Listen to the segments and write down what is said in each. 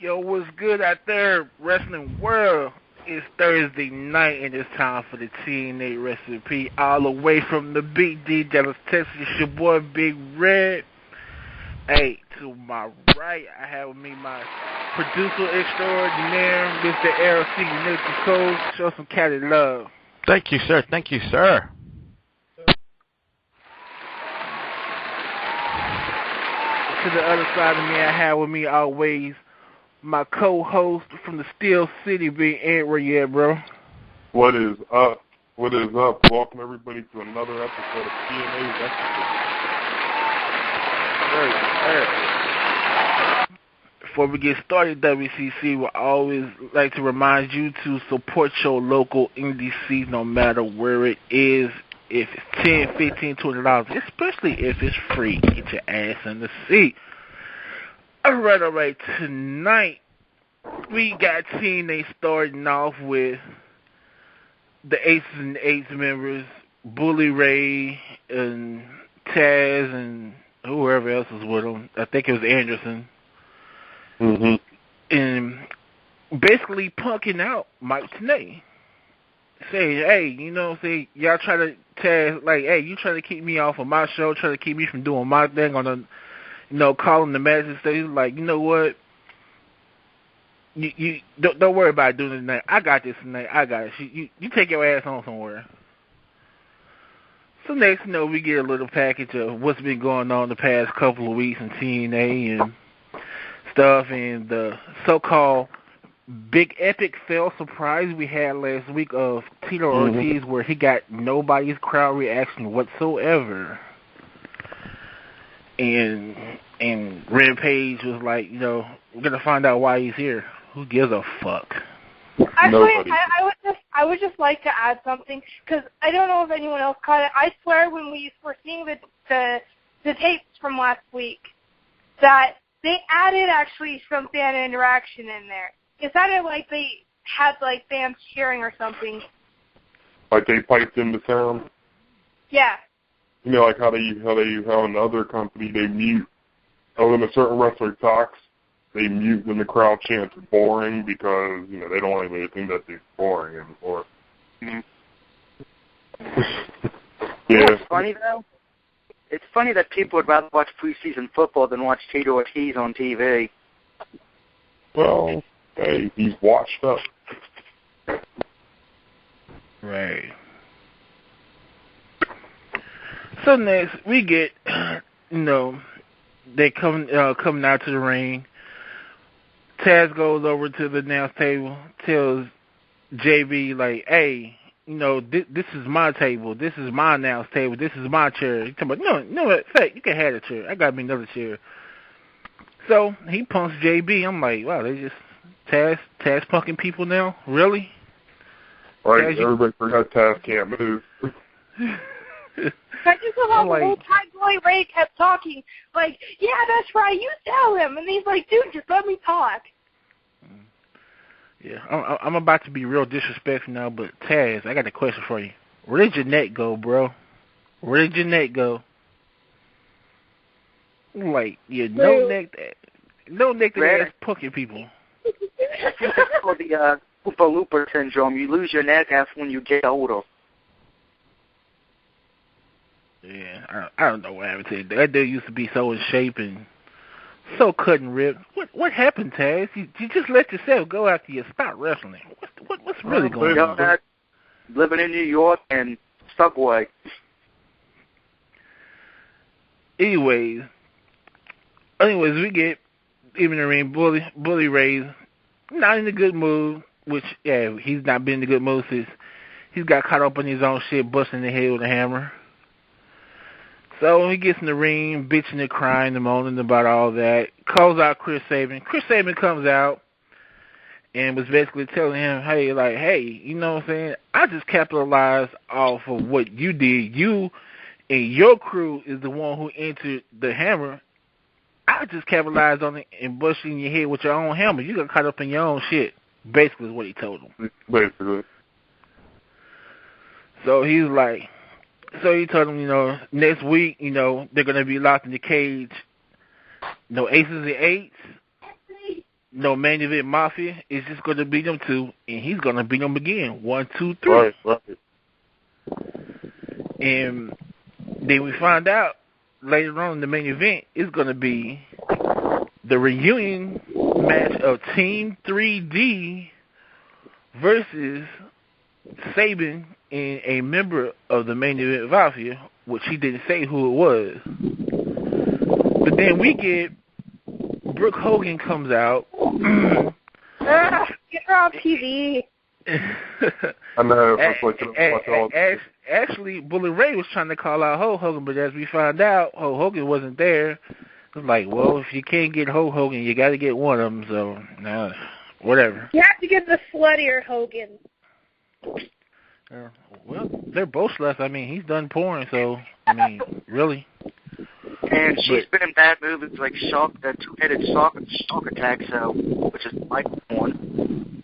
Yo, what's good out there, wrestling world? It's Thursday night and it's time for the Tna Recipe. All the way from the Big D, Dallas, Texas. It's your boy, Big Red. Hey, to my right, I have with me my producer extraordinaire, Mr. EL.CIBERNETICO. Show some catty love. Thank you, sir. Thank you, sir. To the other side of me, I have with me always my co-host from the Steel City, Big Ant. Where you at, bro? What is up? What is up? Welcome everybody to another episode of Tna Recipe. Before we get started, WCC would always like to remind you to support your local indie scene no matter where it is. If it's $10, $15, $20, especially if it's free, get your ass in the seat. All right. Tonight, we got TNA starting off with the Aces and Eights members, Bully Ray and Taz and whoever else was with them. I think it was Anderson. Mm-hmm. And basically punking out Mike Tenay. Say, hey, y'all try to Taz, like, hey, you try to keep me off of my show, try to keep me from doing my thing on the, calling the matches. So he's like, you know what? You don't worry about doing it tonight. I got this tonight. I got it. You take your ass on somewhere. So next, we get a little package of what's been going on the past couple of weeks in TNA and stuff, and the so-called big epic fail surprise we had last week of Tito Ortiz, where he got nobody's crowd reaction whatsoever. And Rampage was like, we're gonna find out why he's here. Who gives a fuck? Actually, I would just like to add something, because I don't know if anyone else caught it. I swear when we were seeing the tapes from last week, that they added actually some fan interaction in there. It sounded like they had fans cheering or something. Like they piped in the sound? Yeah. Like how in other company they mute. When a certain wrestler talks, they mute when the crowd chants boring because, they don't want anybody to think that they're boring anymore. Yeah. What's funny, though? It's funny that people would rather watch preseason football than watch Tito Ortiz on TV. Well, hey, he's washed up. Right. So next, we get, they coming out to the ring. Taz goes over to the announce table, tells JB, like, hey, this is my table. This is my announce table. This is my chair. He's talking about, no, what? Say, you can have the chair. I got me another chair. So he punks JB. I'm like, wow, they just Taz punking people now? Really? Right, Taz, everybody forgot Taz can't move. I just love how the whole time Boy Ray kept talking, like, yeah, that's right, you tell him. And he's like, dude, just let me talk. Yeah, I'm about to be real disrespectful now, but Taz, I got a question for you. Where did your neck go, bro? Where did your neck go? Like, no neck ass punking people. I think that's called the Hoopa Looper syndrome. You lose your neck after when you get older. Yeah, I don't know what happened to him. That dude used to be so in shape and so cut and ripped. What happened, Taz? You just let yourself go after you stop wrestling. What's really going on? Living in New York and Subway. Anyways, we get even the ring. Bully Ray's not in a good mood, which he's not been in a good mood since he's got caught up in his own shit, busting the head with a hammer. So he gets in the ring, bitching and crying and moaning about all that. Calls out Chris Sabin. Chris Sabin comes out and was basically telling him, hey, you know what I'm saying? I just capitalized off of what you did. You and your crew is the one who entered the hammer. I just capitalized on it and busted in your head with your own hammer. You got caught up in your own shit. Basically is what he told him. Basically. So he's like, he told him, next week, they're going to be locked in the cage. Aces and Eights, no main event Mafia. It's just going to be them two, and he's going to beat them again. 1, 2, 3. Right. And then we find out later on in the main event it's going to be the reunion match of Team 3D versus Sabin and a member of the main event Mafia, which he didn't say who it was. But then we get Brooke Hogan comes out. Get her on TV. I know. Actually, Bully Ray was trying to call out Hulk Hogan, but as we found out, Hulk Hogan wasn't there. It was like, well, if you can't get Hulk Hogan, you got to get one of them. So, nah, whatever. You have to get the sluttier Hogan. Well, they're both sluts. I mean, he's done porn, so, I mean, really. And she's been in bad movies like the Two-Headed Stalk Attack, so, which is like porn.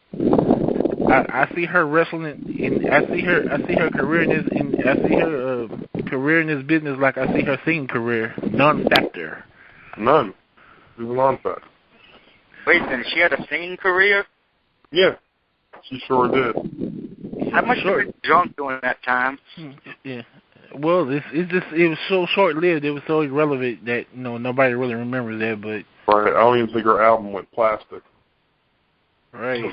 I see her wrestling, and I see her career in this, I see her career in this business like I see her singing career, non-factor. None. It was a non-factor. Wait a minute, she had a singing career? Yeah, she sure did. I must have been drunk during that time. Yeah. Well, it was so short-lived, it was so irrelevant that nobody really remembers that. But right, I don't even think her album went plastic. Right.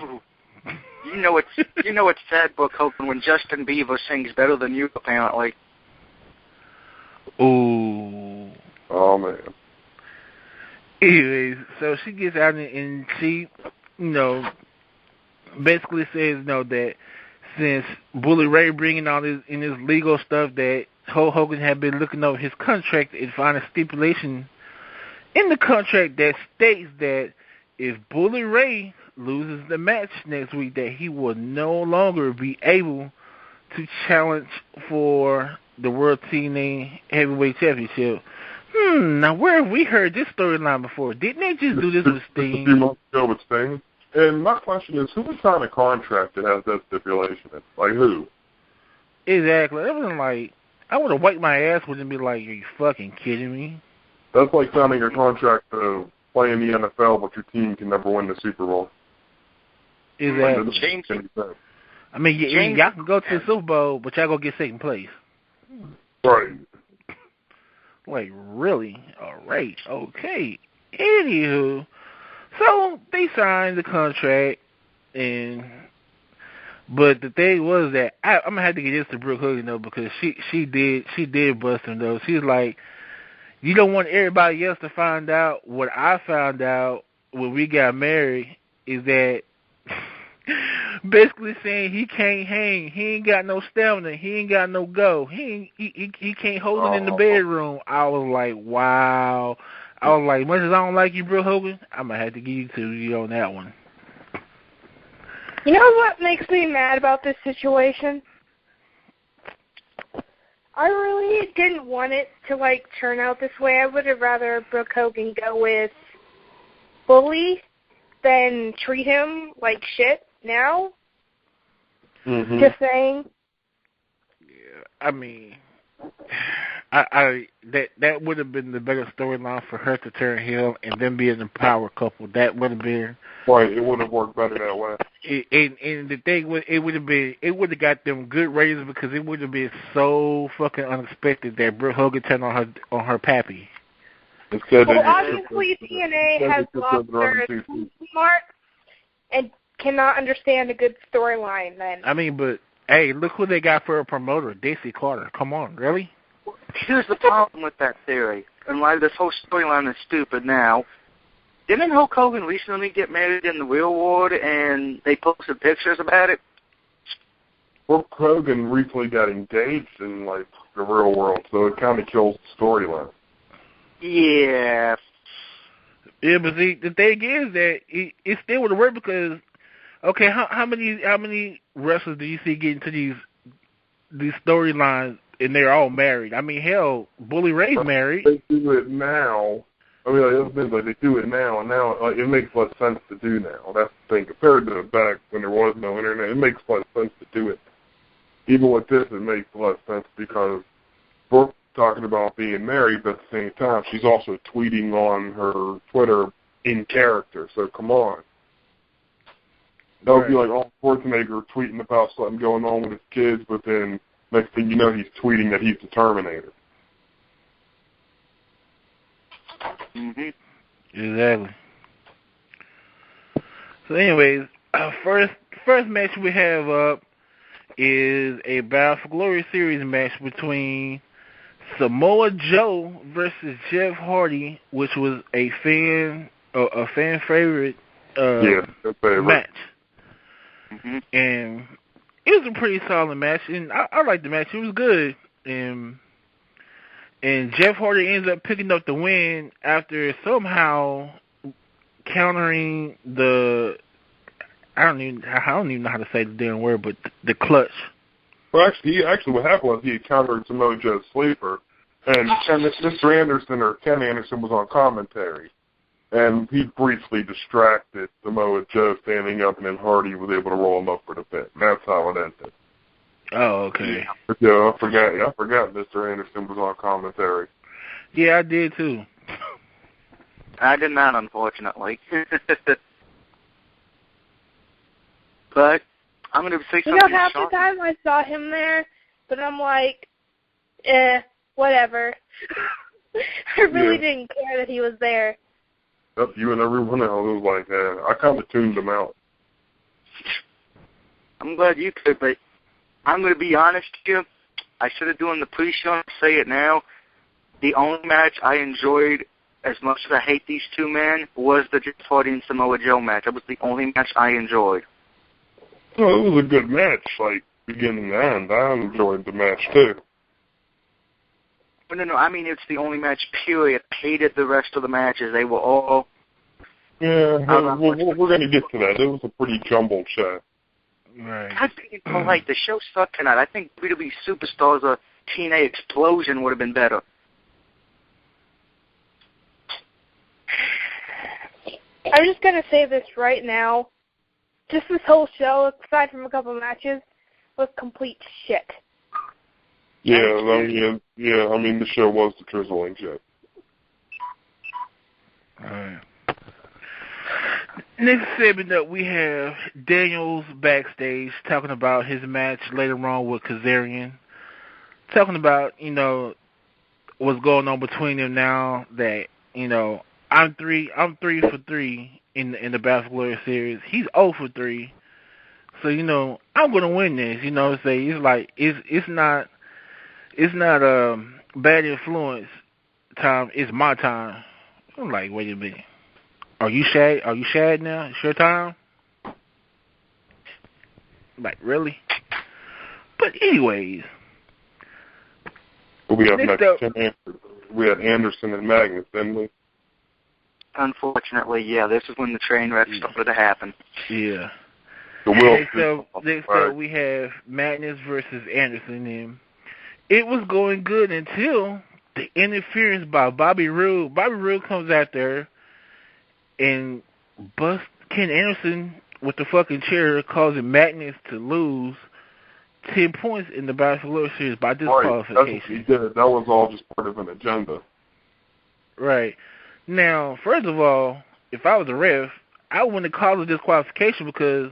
You know it's sad, Brooke Hogan, when Justin Bieber sings better than you, apparently. Ooh. Oh man. Anyways, so she gets out and she, basically says that since Bully Ray bringing all this in his legal stuff, that Hulk Hogan had been looking over his contract and find a stipulation in the contract that states that if Bully Ray loses the match next week, that he will no longer be able to challenge for the World TNA Heavyweight Championship. Now where have we heard this storyline before? Didn't they just do this with Sting? A few months ago with Sting. And my question is, who signed a contract that has that stipulation? Like who? Exactly. It was like, I would have wiped my ass with it and be like, are you fucking kidding me? That's like signing a contract to play in the NFL, but your team can never win the Super Bowl. Exactly. I mean, y'all can go to the Super Bowl, but y'all go get second place. Right. Like, really? All right. Okay. Anywho, so they signed the contract, but the thing was that I'm gonna have to get this to Brooke Hogan though, because she did bust him though. She's like, you don't want everybody else to find out what I found out when we got married, is that basically saying he can't hang, he ain't got no stamina, he ain't got no go, he can't hold it in the bedroom. I was like, wow. I was like, much as I don't like you, Brooke Hogan, I'm gonna have to give you to you on that one. You know what makes me mad about this situation? I really didn't want it to, turn out this way. I would have rather Brooke Hogan go with Bully than treat him like shit now. Mm-hmm. Just saying. Yeah, I mean, that would have been the better storyline for her to turn heel and then be in a power couple. That would have been right. It would have worked better that way. And the thing was, it would have got them good ratings because it would have been so fucking unexpected that Brooke Hogan turned on her pappy. Obviously TNA has lost their marks and cannot understand a good storyline. Then I mean, but hey, look who they got for a promoter, Dixie Carter. Come on, really? Here's the problem with that theory, and why this whole storyline is stupid now. Didn't Hulk Hogan recently get married in the real world, and they posted pictures about it? Brooke Hogan recently got engaged in, the real world, so it kind of kills the storyline. Yeah. Yeah, but see, the thing is that it still would have worked because, okay, how many wrestlers do you see get into these storylines and they're all married? I mean, hell, Bully Ray's married. They do it now. I mean, they do it now, and now it makes less sense to do now. That's the thing. Compared to back when there was no internet, it makes less sense to do it. Even with this, it makes less sense because Brooke's talking about being married, but at the same time, she's also tweeting on her Twitter in character. So come on. That would be like Arnold Schwarzenegger tweeting about something going on with his kids, but then next thing you know, he's tweeting that he's the Terminator. Exactly. So anyways, first match we have up is a Battle for Glory series match between Samoa Joe versus Jeff Hardy, which was a fan favorite match. And it was a pretty solid match, and I liked the match. It was good, and Jeff Hardy ends up picking up the win after somehow countering the I don't even know how to say the damn word, but the clutch. Well, actually, what happened was he encountered Samoa Joe's sleeper, and Mr. Anderson or Ken Anderson was on commentary, and he briefly distracted Samoa Joe standing up, and then Hardy was able to roll him up for the pin. That's how it ended. Oh, okay. Yeah, I forgot Mr. Anderson was on commentary. Yeah, I did too. I did not, unfortunately. But I'm going to say something. Half the time I saw him there, but I'm like, whatever. I really didn't care that he was there. Yep, you and everyone else was like, I kind of tuned him out. I'm glad you could, but I'm going to be honest with you. I should have done the pre-show and say it now. The only match I enjoyed, as much as I hate these two men, was the Jeff Hardy and Samoa Joe match. That was the only match I enjoyed. Well, it was a good match, like, beginning to end. I enjoyed the match, too. No, I mean, it's the only match, period. I hated the rest of the matches. They were all... Yeah, we're going to get to that. It was a pretty jumbled show. Right. I'm being polite. The show sucked tonight. I think WWE Superstars or TNA Explosion would have been better. I'm just going to say this right now. Just this whole show, aside from a couple matches, was complete shit. Yeah, I mean, the show was the drizzling shit. All right. Next segment up, we have Daniels backstage talking about his match later on with Kazarian. Talking about, what's going on between them now that, I'm 3 for 3 in the Battle for Glory series. He's 0 for 3. So, I'm gonna win this, say it's like it's not bad influence time, it's my time. I'm like, wait a minute. Are you Shad now? It's your time? Like, really? But anyways. Well, we have we had Anderson and Magnus, didn't we? Unfortunately, yeah. This is when the train wreck started to happen. Yeah. Next up, we have Magnus versus Anderson, and it was going good until the interference by Bobby Roode. Bobby Roode comes out there and busts Ken Anderson with the fucking chair, causing Magnus to lose 10 points in the Battle for Glory series by disqualification. Right. That's what he did. That was all just part of an agenda. Right. Now, first of all, if I was a ref, I wouldn't have called it disqualification because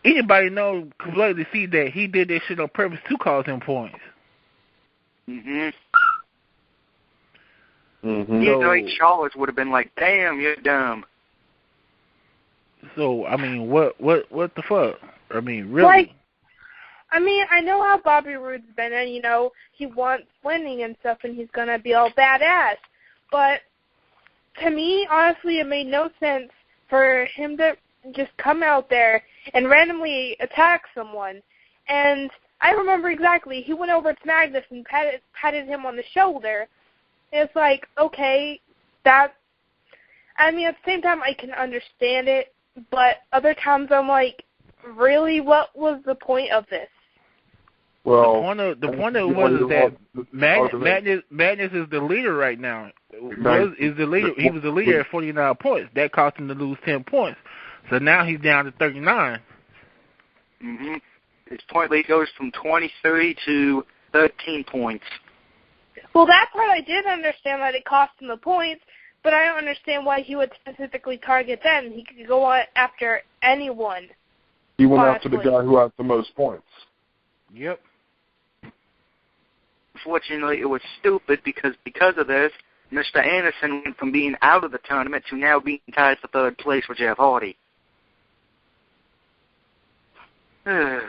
anybody know completely see that he did that shit on purpose to cause him points. Mm-hmm. Mm-hmm. Charles would have been like, "Damn, you're dumb." So, I mean, what the fuck? I mean, really? I know how Bobby Roode's been, and, he wants winning and stuff, and he's going to be all badass. But to me, honestly, it made no sense for him to just come out there and randomly attack someone. And I remember exactly, he went over to Magnus and patted him on the shoulder. It's like, okay, at the same time, I can understand it, but other times I'm like, really, what was the point of this? Well, the point of it was that Magnus is the leader right now. He was the leader at 49 points. That cost him to lose 10 points. So now he's down to 39. Mm-hmm. His point lead goes from 23 to 13 points. Well, that part I did understand that it cost him the points, but I don't understand why he would specifically target them. He could go after anyone. He went after the guy who had the most points. Yep. Unfortunately, it was stupid because of this, Mr. Anderson went from being out of the tournament to now being tied for third place with Jeff Hardy. Yeah,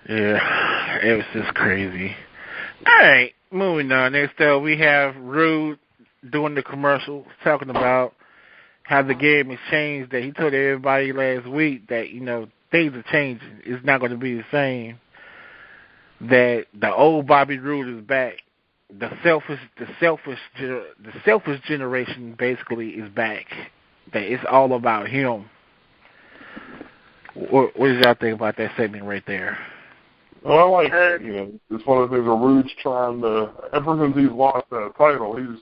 it was just crazy. All right, moving on. Next up, we have Rude doing the commercial, talking about how the game has changed, that he told everybody last week that, things are changing. It's not going to be the same. That the old Bobby Roode is back. The selfish generation basically is back. That it's all about him. What does y'all think about that segment right there? Well, I like, it's one of the things where Rude's trying to, ever since he's lost that title, he's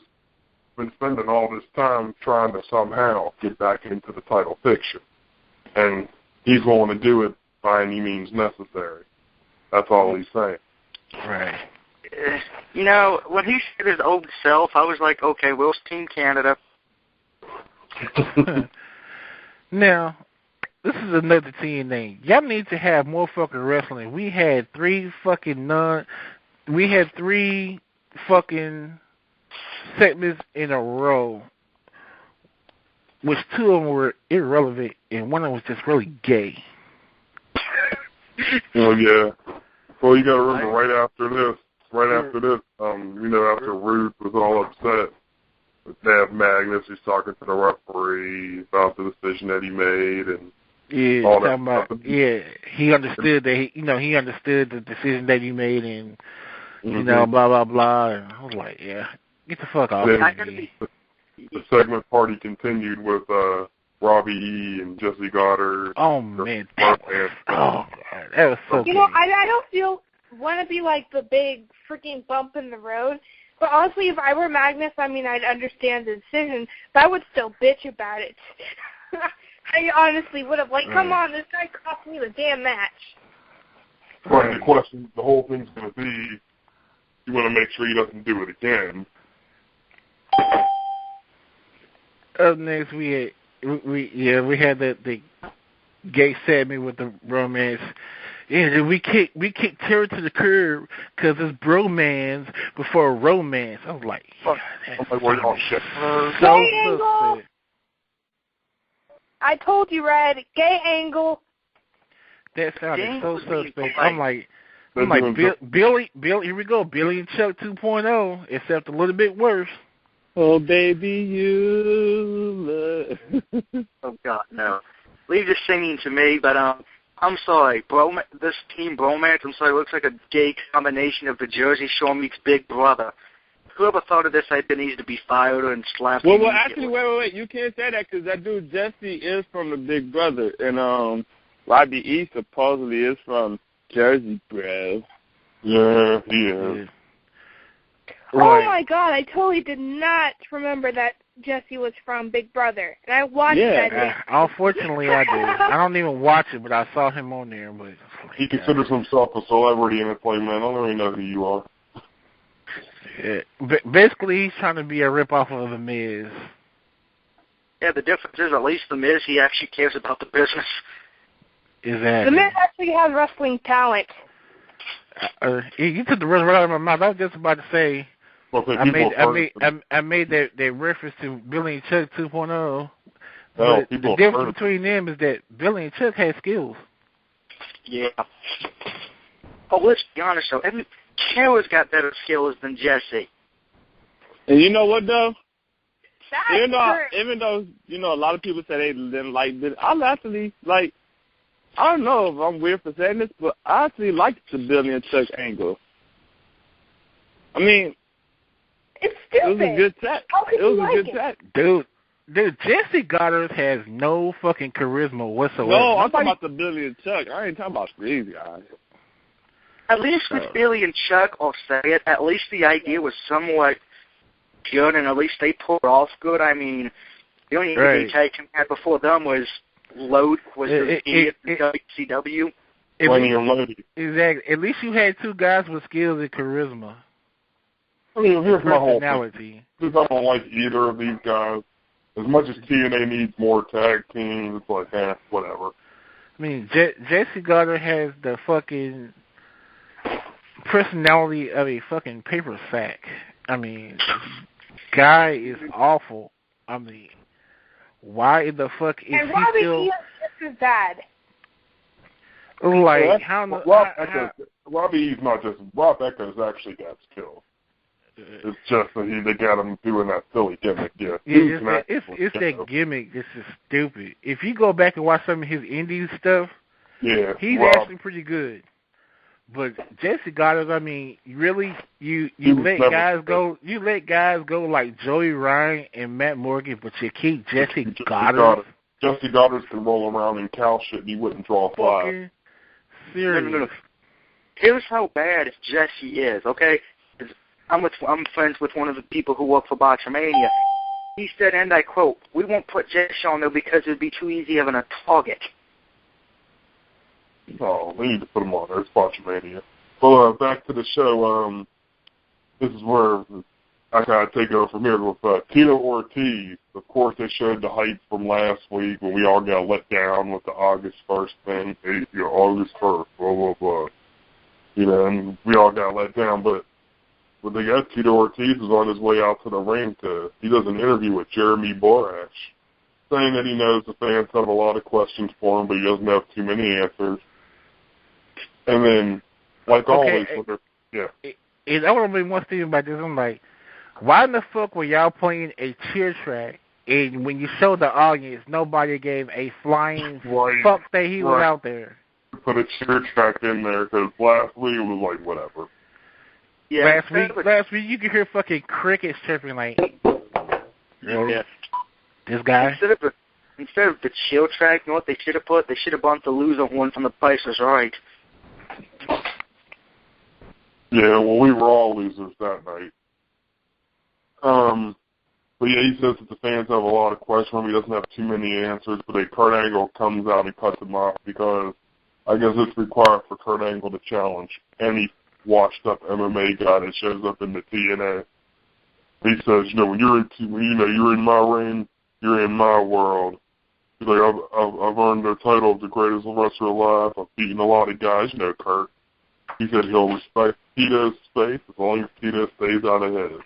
been spending all this time trying to somehow get back into the title picture. And he's willing to do it by any means necessary. That's all he's saying. Right. When he said his old self, I was like, okay, Will's Team Canada. Now, this is another TNA. Y'all need to have more fucking wrestling. We had three fucking segments in a row, which two of them were irrelevant, and one of them was just really gay. Well, yeah. Well, you got to remember, after this, after Rude was all upset, they have Magnus, he's talking to the referee about the decision that he made, and all that stuff. He understood that he understood the decision that he made, and blah blah blah. And I was like, yeah, get the fuck off. The segment party continued with Robbie E. and Jesse Goddard. Oh man, that was so good. I don't want to be like the big freaking bump in the road. But honestly, if I were Magnus, I'd understand the decision, but I would still bitch about it. I honestly would have, come on, this guy cost me the damn match. Right, the question, the whole thing's going to be, you want to make sure he doesn't do it again. Up next, we had the gay segment with the romance. Yeah, we kicked Terry to the curb because it's bromance before romance. I was like, gay angle. I told you, Red. Gay angle. That sounded so suspect. I'm like, Billy. Here we go, Billy and Chuck 2.0, except a little bit worse. Oh, baby, you. Oh God, no. Leave the singing to me, but I'm sorry, this team bromance, I'm sorry, looks like a gay combination of the Jersey Shore meets Big Brother. Whoever thought of this idea needs to be fired and slapped. Well, actually, wait. You can't say that because that dude Jesse is from the Big Brother, and Robbie E supposedly is from Jersey, bro. Yeah, he is. Oh my God, I totally did not remember that Jesse was from Big Brother, and I watched that. Unfortunately, I did. I don't even watch it, but I saw him on there. But he considers himself a celebrity, and it's like, man, I don't really know who you are. Yeah. Basically, he's trying to be a ripoff of The Miz. Yeah, the difference is at least The Miz, he actually cares about the business. Exactly. The Miz actually has wrestling talent. You took the words right out of my mouth. I was just about to say. I made that reference to Billy and Chuck 2.0. But the difference between them is that Billy and Chuck had skills. Yeah. But let's be honest, though. Kara's got better skills than Jesse. And you know what, though? Even though, a lot of people say they didn't like it, I'm actually, I don't know if I'm weird for saying this, but I actually liked the Billy and Chuck angle. I mean, it's stupid. It was a good set. It was a good set. Dude, Jesse Goddard has no fucking charisma whatsoever. No, I'm talking about the Billy and Chuck. I ain't talking about these guys. At least with Billy and Chuck, I'll say it, at least the idea was somewhat good, and at least they pulled off good. I mean, the only tag team had before them was the idiot in WCW. Exactly. At least you had two guys with skills and charisma. I mean, here's my whole thing. Personality. Because I don't like either of these guys. As much as TNA needs more tag teams, it's like, whatever. I mean, Jesse Goddard has the fucking personality of a fucking paper sack. I mean, guy is awful. I mean, why in the fuck is and he Robbie still... E is just as bad. Like, Robbie E's not just... Rob Echo's actually got skill. It's just that they got him doing that silly gimmick. Yeah, it's that gimmick that's just stupid. If you go back and watch some of his indie stuff, he's actually pretty good. But Jesse Goddard, I mean, really, you let guys go. You let guys go like Joey Ryan and Matt Morgan, but you keep Jesse Goddard. Jesse Goddard can roll around in cow shit and he wouldn't draw a flag. Serious. No. Here's how bad Jesse is, okay? I'm friends with one of the people who work for Botchamania. He said, and I quote, "We won't put Jesse on there because it would be too easy having a target." Oh, we need to put him on there. It's Botchamania. Well, back to the show. This is where I gotta take over from here with Tito Ortiz. Of course, they showed the hype from last week when we all got let down with the August 1st thing. August 1st, blah, blah, blah. And we all got let down. But when they got Tito Ortiz is on his way out to the ring he does an interview with Jeremy Borash, saying that he knows the fans have a lot of questions for him, but he doesn't have too many answers. And then, like always, I want to make one thing about this. I'm like, why in the fuck were y'all playing a cheer track, and when you showed the audience, nobody gave a flying fuck that he was out there? Put a cheer track in there, because last week it was like, whatever. Yeah, last week you could hear fucking crickets chirping like, really? Yeah. This guy? Instead of the chill track, you know what they should have put? They should have bumped the loser one from The Price is Right. Yeah, well, we were all losers that night. But yeah, he says that the fans have a lot of questions. He doesn't have too many answers, but Kurt Angle comes out and cuts him off because I guess it's required for Kurt Angle to challenge any washed-up MMA guy that shows up in the TNA. He says, when you're in my ring, you're in my world. He's like, I've earned the title of the greatest wrestler alive. I've beaten a lot of guys, Kurt. He said he'll respect Tito's space as long as Tito stays out of his.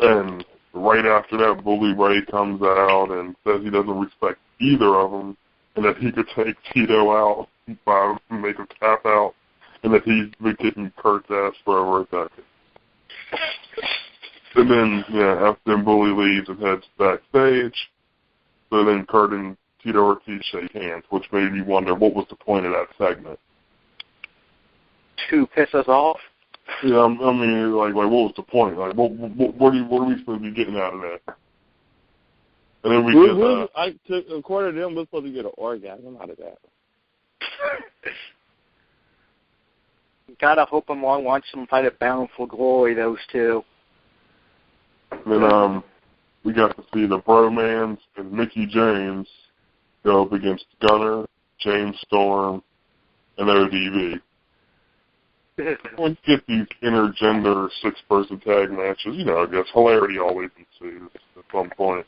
And right after that, Bully Ray comes out and says he doesn't respect either of them, and that he could take Tito out by make him tap out, and that he's been kicking Kurt's ass forever at that. And then, after Bully leaves and heads backstage, so then Kurt and Tito Ortiz shake hands, which made me wonder what was the point of that segment. To piss us off? Yeah, I mean, like, what was the point? Like, what are we supposed to be getting out of that? And then I took a quarter of them. We're supposed to get an orgasm out of that. Gotta hope I'm on watch them fight at Bound for Glory, those two. And then we got to see the Bromans and Mickey James go up against Gunner, James Storm, and ODB. We get these intergender six-person tag matches. I guess hilarity always ensues at some point.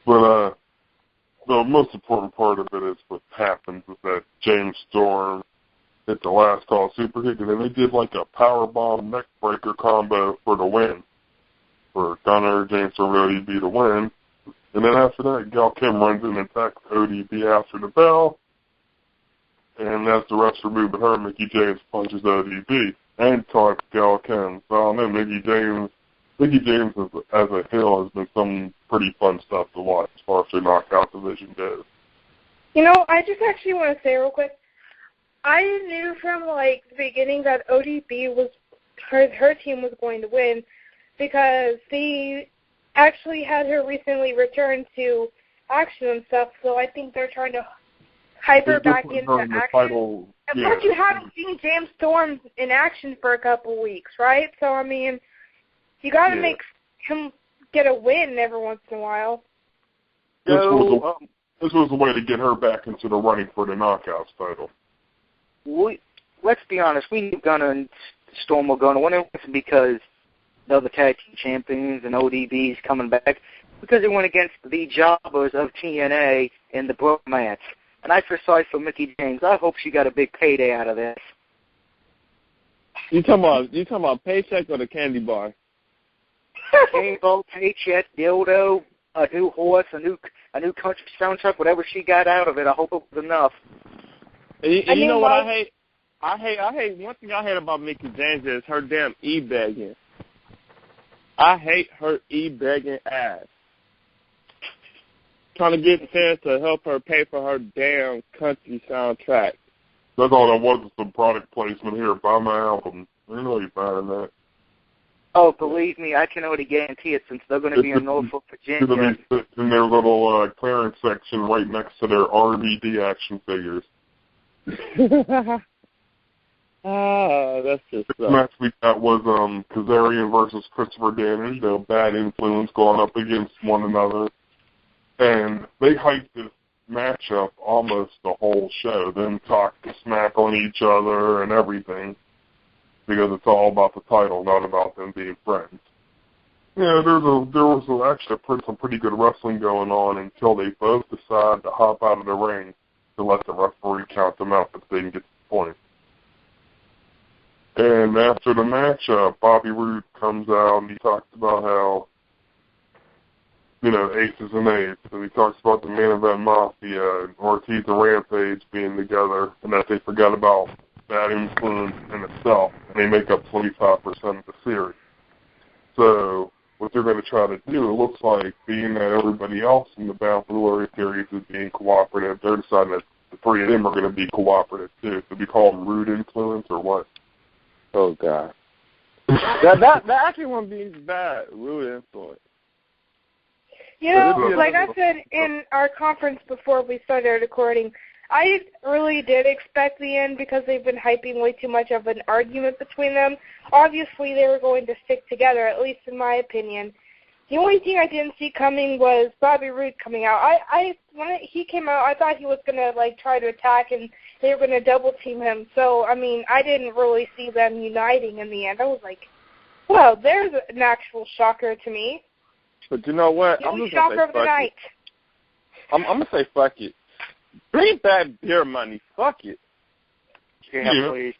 But the most important part of it is what happens is that James Storm hit the last call super kick, and then they did like a powerbomb neck breaker combo for the win. For Gunner, James Storm, ODB to win. And then after that, Gal Kim runs in and attacks ODB after the bell. And as the refs are moving her, Mickey James punches ODB and talks Gal Kim. So I don't know, Mickey James as a heel has been some pretty fun stuff to watch as far as the knockout division goes. I just actually want to say real quick, I knew from the beginning that ODB was her team was going to win because they actually had her recently return to action and stuff. So I think they're trying to hype her back into action. And plus, you haven't seen James Storm in action for a couple weeks, right? So I mean, you got to make him get a win every once in a while. This was a way to get her back into the running for the Knockouts title. Let's be honest. We knew Gunner and Storm will go on a winning wasn't because they're the tag team champions and ODB's coming back, because they went against the jobbers of TNA in the bromance. And I feel sorry for Mickie James. I hope she got a big payday out of this. You talking about paycheck or the candy bar? Rainbow, paycheck, dildo, a new horse, a new country soundtrack, whatever she got out of it. I hope it was enough. And you know what I hate? I hate one thing I hate about Mickie James is her damn e-begging. I hate her e-begging ass. Trying to get fans to help her pay for her damn country soundtrack. That's all I wanted, some product placement here. Buy my album. I know you're buying that. Oh, believe me, I can already guarantee it since they're going to be in Norfolk, Virginia. It's going to be in their little clearance section right next to their RVD action figures. That's just The match we got was Kazarian versus Christopher Daniels. They're bad influence going up against one another. And they hyped this matchup almost the whole show. Them talk smack on each other and everything. Because it's all about the title, not about them being friends. Yeah, there was actually some pretty good wrestling going on until they both decide to hop out of the ring to let the referee count them out, but they didn't get the point. And after the match, Bobby Roode comes out and he talks about how, aces and eights, and he talks about the main event mafia and Ortiz and Rampage being together, and that they forgot about Bad Influence in itself, and they make up 25% of the series. So what they're going to try to do, it looks like, being that everybody else in the Bound for Glory series is being cooperative, they're deciding that the three of them are going to be cooperative too. To be called Rude Influence or what? Oh God, that actually won't be bad. Rude Influence. Like I said in our conference before we started recording, I really did expect the end because they've been hyping way too much of an argument between them. Obviously, they were going to stick together, at least in my opinion. The only thing I didn't see coming was Bobby Roode coming out. When he came out, I thought he was going to try to attack and they were going to double team him. So, I didn't really see them uniting in the end. I was like, well, there's an actual shocker to me. But you know what? The only shocker of the night. I'm going to say fuck it. Bring back beer money. Fuck it. Yeah, please.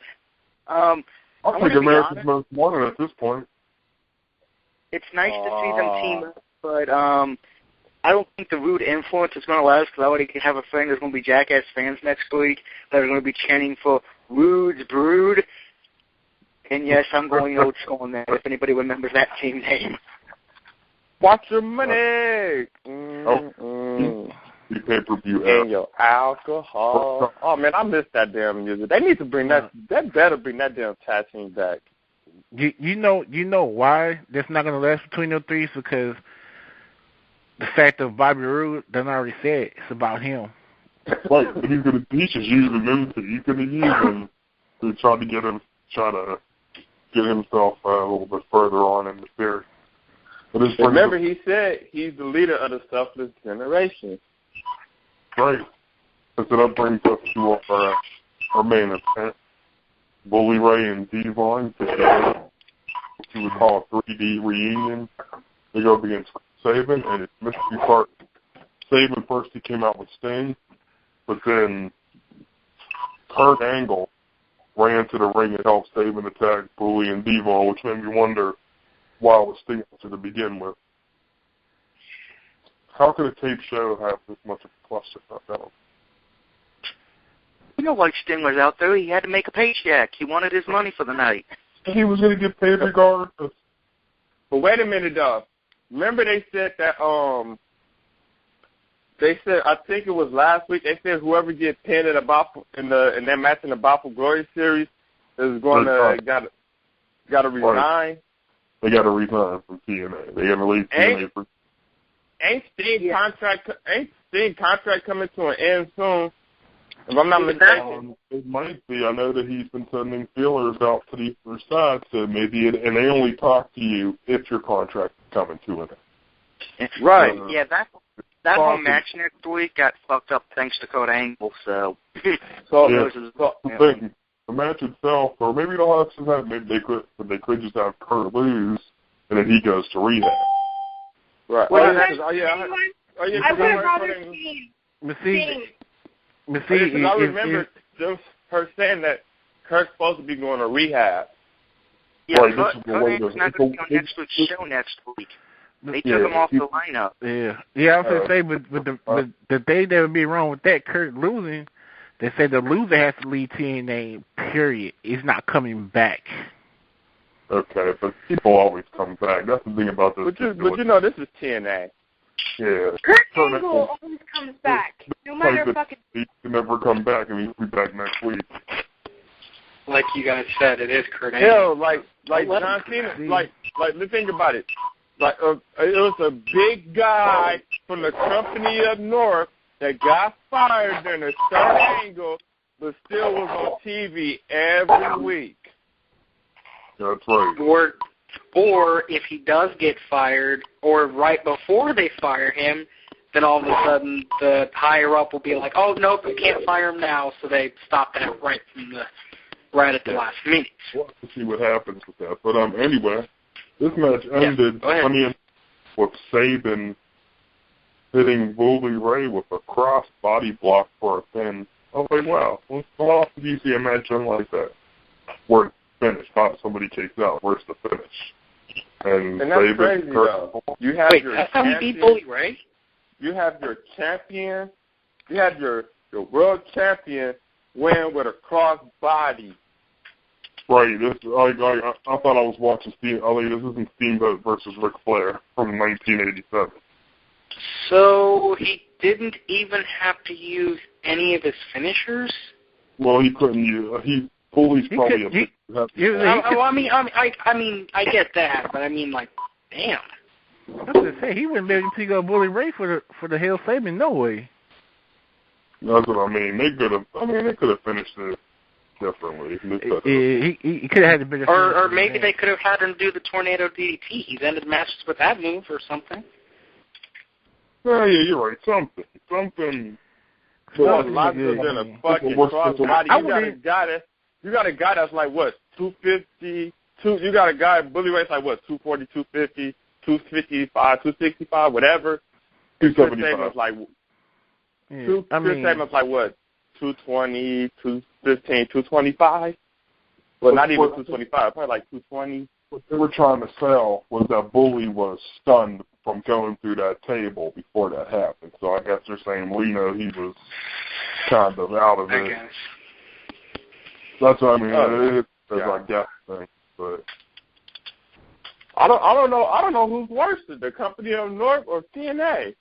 I think America's Most Wanted at this point. It's nice to see them team up, but I don't think the Rude Influence is going to last because I already have a feeling there's going to be Jackass fans next week that are going to be chanting for Rude's Brood. And yes, I'm going old school on that if anybody remembers that team name. Watch your money. The pay-per-view and your alcohol. Oh man, I miss that damn music. They need to bring that. They better bring that damn tag team back. You know why that's not gonna last between them three? Is because the fact of Bobby Roode done already said it's about him. Right, but he's just using them he's gonna use them to try to get himself a little bit further on in the series. Remember, he said he's the leader of the selfless generation. Right. So that brings us to our main event. Bully Ray and Devon together, what you would call a 3D reunion. They go up against Sabin, and it's mystery part. Sabin first he came out with Sting, but then Kurt Angle ran to the ring and helped Sabin attack Bully and Devon, which made me wonder why it was Sting to begin with. How could a tape show have this much of a cluster? You know why Sting was out there? He had to make a paycheck. He wanted his money for the night. He was going to get paid regardless. But wait a minute, though. Remember they said that, I think it was last week, they said whoever gets pinned in that match in the Bound for Glory series is going to, got to resign. Right. They got to resign from TNA. They got to leave TNA for... Ain't Sting contract coming to an end soon? If I'm not mistaken. It might be. I know that he's been sending feelers out to the other side, so maybe and they only talk to you if your contract is coming to an end. Right. Yeah, that whole match next week got fucked up thanks to Kurt Angle, so... The the match itself, or maybe they'll have some. Maybe they could just have Kurt lose, and then he goes to rehab. Right. Well, I would have rather seen. I remember her saying that Kurt's supposed to be going to rehab. Yeah, right, Kurt's not going to be on next week's show next week. They took him off the lineup. Yeah. I was going to say, but the thing that would be wrong with that, Kurt losing, they say the loser has to leave TNA, period. He's not coming back. Okay, but people always come back. That's the thing about this. But you know, this is TNA. Yeah. Kurt Angle always comes back, no matter fucking. He can never come back, and he'll be back next week. Like you guys said, it is Kurt Angle. Hell, like John Cena, like think about it. Like it was a big guy from the company up north that got fired during a Kurt Angle, but still was on TV every week. Yeah, that's right. Or if he does get fired, or right before they fire him, then all of a sudden the higher up will be like, "Oh nope, you can't fire him now," so they stop that right at the last minute. We'll have to see what happens with that. But anyway, this match ended. I mean, with Sabin hitting Bully Ray with a cross body block for a pin. I was like, wow, how often do you see a match done like that? Where it's finished, not somebody kicks out. Where's the finish? And that's Sabin, crazy, though. You have Wait, your that's how he beat Bully Ray? You have your champion. You have your world champion win with a cross body. Right. I thought I was watching Steve. This isn't Steamboat versus Ric Flair from 1987. So he didn't even have to use any of his finishers? Well, he couldn't use. Bully's probably I mean, I get that, but I mean, like, damn. I was going to say, he wouldn't be able to pick up Bully Ray for the Hell Sabin, no way. That's what I mean. They could have finished it differently. He could have had a better. Or maybe they could have had him do the Tornado DDT. He's ended matches with that move or something. Yeah, you're right. Something. Well, longer than a fucking cross body. You got a guy that's like what, 250? You got a guy, Bully Ray's like what, 240, 250, 255, 265, whatever. 275. Like, Sabin's like what, 220, 215, 225? Well, not even 225, probably like 220. What they were trying to sell was that Bully was stunned from going through that table before that happened. So I guess they're saying, well, he was kind of out of it. guess. That's what I mean. It's a guess thing, but I don't know who's worse, the company up north or TNA.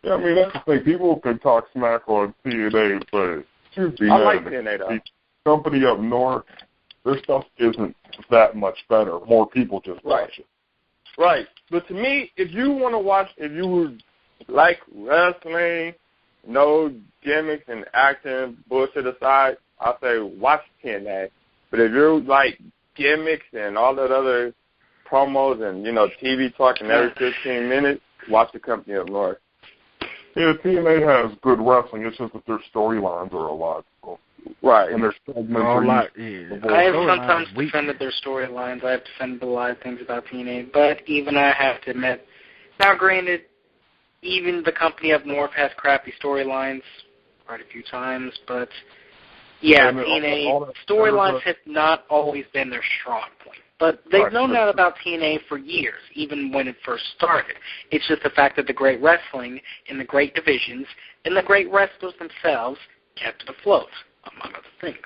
Yeah, I mean that's the thing. People can talk smack on TNA, but I like TNA though. The company up north, their stuff isn't that much better. More people just watch it. Right. But to me, if you like wrestling, no gimmicks and acting, bullshit aside, I'll say watch TNA. But if you're like gimmicks and all that other promos and, TV talking every 15 minutes, watch the company up north. Yeah, TNA has good wrestling. It's just that their storylines are a lot. Right. And their segments are a lot. I have sometimes defended their storylines. I have defended a lot of things about TNA. But even I have to admit, now granted, even the company up north has crappy storylines quite a few times. But, yeah, TNA storylines have not always been their strong point. But they've known that about TNA for years, even when it first started. It's just the fact that the great wrestling and the great divisions and the great wrestlers themselves kept it afloat, among other things.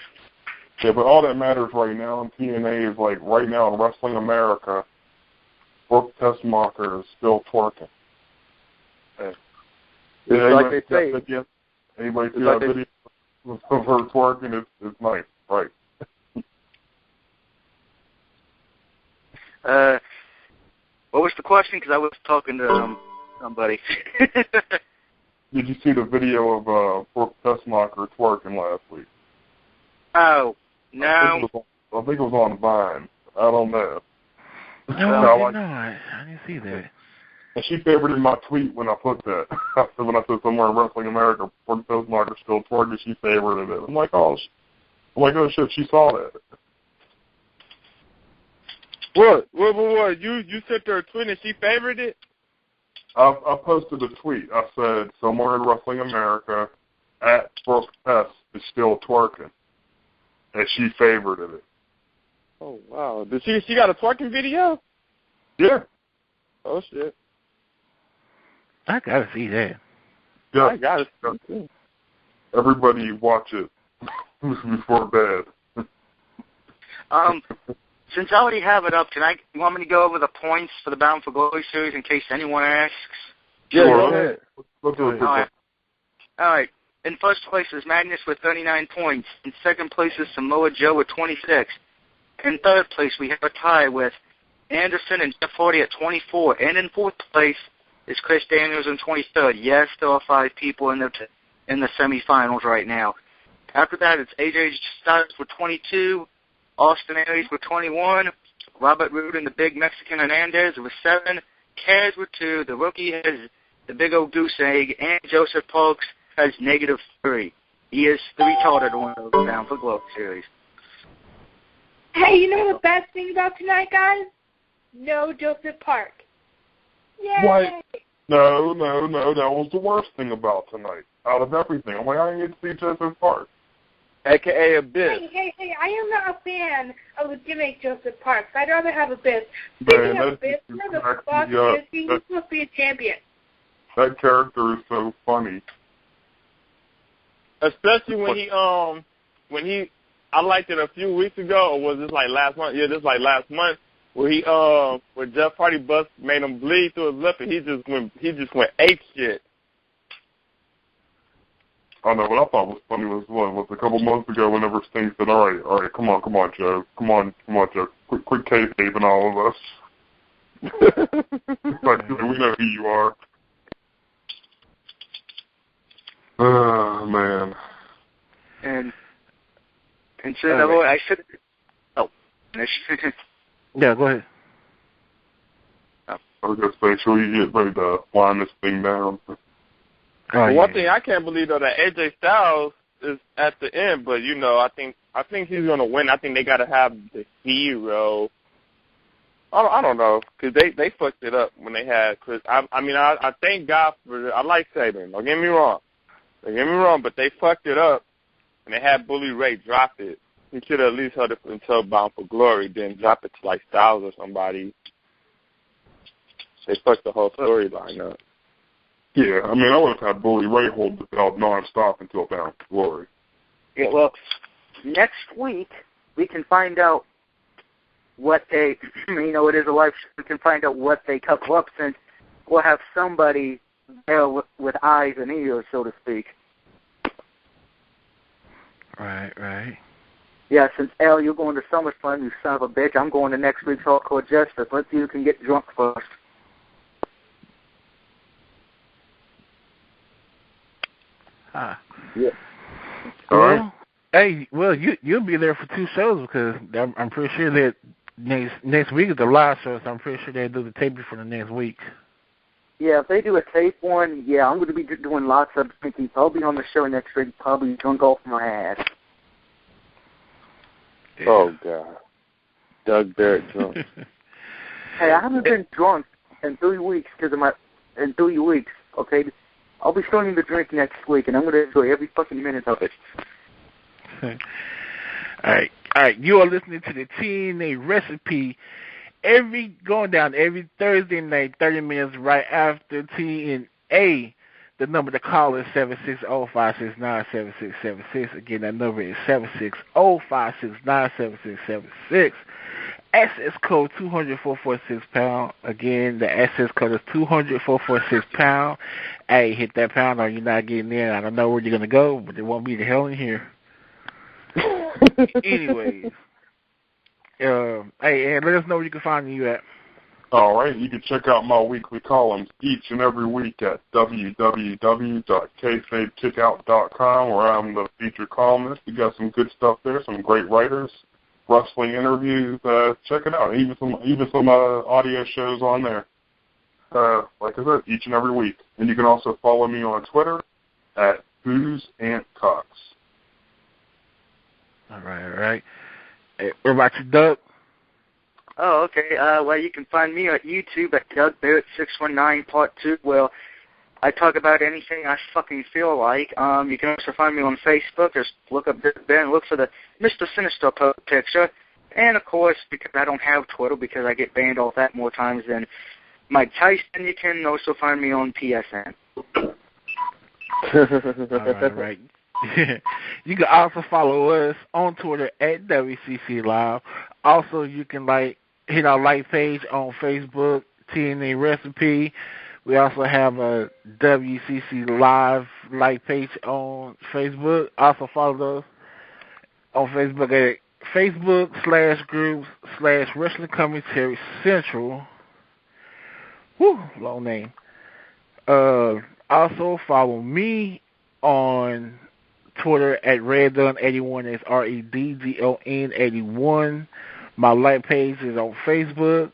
Yeah, but all that matters right now in TNA is, like, right now in Wrestling America, Brooke Tessmacher is still twerking. Like they say. Anybody see that video of her twerking? It's nice, right? What was the question? Because I was talking to somebody. Did you see the video of Brooke Tessmacher twerking last week? Oh, no. I think it was on Vine. I don't know. No, I didn't see that. And she favorited my tweet when I put that. When I said somewhere in Wrestling America, Brooke Tessmacher still twerking, she favorited it. I'm like, oh, I'm like, oh shit, she saw that. What? You sent her a tweet and she favored it? I posted a tweet. I said, somewhere in Wrestling America, at Brooke S is still twerking. And she favorited it. Oh, wow. Did she got a twerking video? Yeah. Oh, shit. I gotta see that. Yeah. I got it. Everybody watch it before bed. Since I already have it up, you want me to go over the points for the Bound for Glory series in case anyone asks? Yeah, sure. go ahead. Let's do it. All right. In first place is Magnus with 39 points. In second place is Samoa Joe with 26. In third place, we have a tie with Anderson and Jeff Hardy at 24. And in fourth place is Chris Daniels in 23rd. Yes, there are 5 people in the semifinals right now. After that, it's AJ Styles with 22. Austin Aries with 21, Robert Roode and the big Mexican Hernandez with 7, Kaz with 2, the rookie has the big old goose egg, and Joseph Parks has -3. He is the retarded one of the Bound for Glory series. Hey, you know the best thing about tonight, guys? No Joseph Park. Yay! What? No, that was the worst thing about tonight. Out of everything. I'm like, I didn't get to see Joseph Park. A.K.A. Abyss. Hey, I am not a fan of the gimmick Joseph Parks. I'd rather have Abyss. Man, Speaking of Abyss, where the fuck is he? He's supposed to be a champion. That character is so funny. Especially when he I liked it a few weeks ago, or was this like last month? Yeah, this like last month, where Jeff Hardy made him bleed through his lip, and he just went ape shit. I know what I thought was funny was a couple months ago whenever Sting said, all right, come on, Joe. Come on, Joe. Quit kayfabing all of us. Like, we know who you are. Oh, man. And so I should... Oh. Yeah, go ahead. I was going to say, should we get ready to wind this thing down? One thing I can't believe though that AJ Styles is at the end, but I think he's gonna win. I think they gotta have the hero. I don't know, because they fucked it up when they had Chris. I thank God for it. I like Saban. Don't get me wrong, but they fucked it up and they had Bully Ray drop it. He should have at least held it until Bound for Glory, then drop it to like Styles or somebody. They fucked the whole storyline up. Yeah, I would have had Bully Ray hold the belt nonstop until Bound for Glory. Yeah, well, next week we can find out what they, it is a live show, we can find out what they couple up since we'll have somebody there with eyes and ears, so to speak. Right. Yeah, since Al, you're going to SummerSlam, you son of a bitch, I'm going to next week's Hardcore Justice. Let's see who can get drunk first. Yeah. All right. Hey, you'll be there for 2 shows because I'm pretty sure that next week is the live show, so I'm pretty sure they do the taping for the next week. Yeah, if they do a tape one, I'm going to be doing lots of drinking. So I'll be on the show next week, probably drunk off my ass. Yeah. Oh God, Doug Barrett drunk. Hey, I haven't been drunk in 3 weeks in 3 weeks. Okay. I'll be starting to drink next week, and I'm going to enjoy every fucking minute of it. All right. You are listening to the Tna Recipe going down every Thursday night, 30 minutes right after TNA. The number to call is 760-569-7676. Again, that number is 760-569-7676. Access code 200-446-pound. Again, the access code is 200-446-pound. Hey, hit that pound or you're not getting in. I don't know where you're going to go, but there won't be the hell in here. Anyways. Hey, and let us know where you can find you at. All right, you can check out my weekly columns each and every week at www.kayfabekickout.com, where I'm the featured columnist. We got some good stuff there, some great writers, wrestling interviews. Check it out. Even some audio shows on there. Like I said, each and every week. And you can also follow me on Twitter at BoozeAntCox. All right. Hey, what about you, Doug? Oh, okay. Well, you can find me at YouTube at DougBarrett619 Part 2. Well, I talk about anything I fucking feel like. You can also find me on Facebook. Just look up Doug Barrett and look for the Mr. Sinister picture. And, of course, because I don't have Twitter because I get banned off that more times than Mike Tyson, you can also find me on PSN. All right. You can also follow us on Twitter at WCC Live. Also, you can hit our like page on Facebook, Tna Recipe. We also have a WCC Live like page on Facebook. Also follow us on Facebook at Facebook/groups/Wrestling Commentary Central. Whew, long name. Also follow me on Twitter at Reddon81. That's REDDON 81. My like page is on Facebook.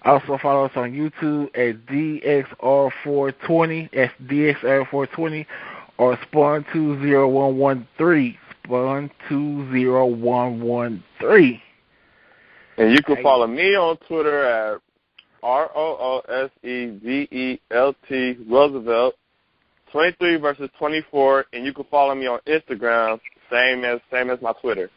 Also follow us on YouTube at DXR420. That's DXR420 or Spawn20113. Spawn20113. And you can follow me on Twitter at ROOSEVELT Roosevelt 23 versus 24, and you can follow me on Instagram, same as my Twitter.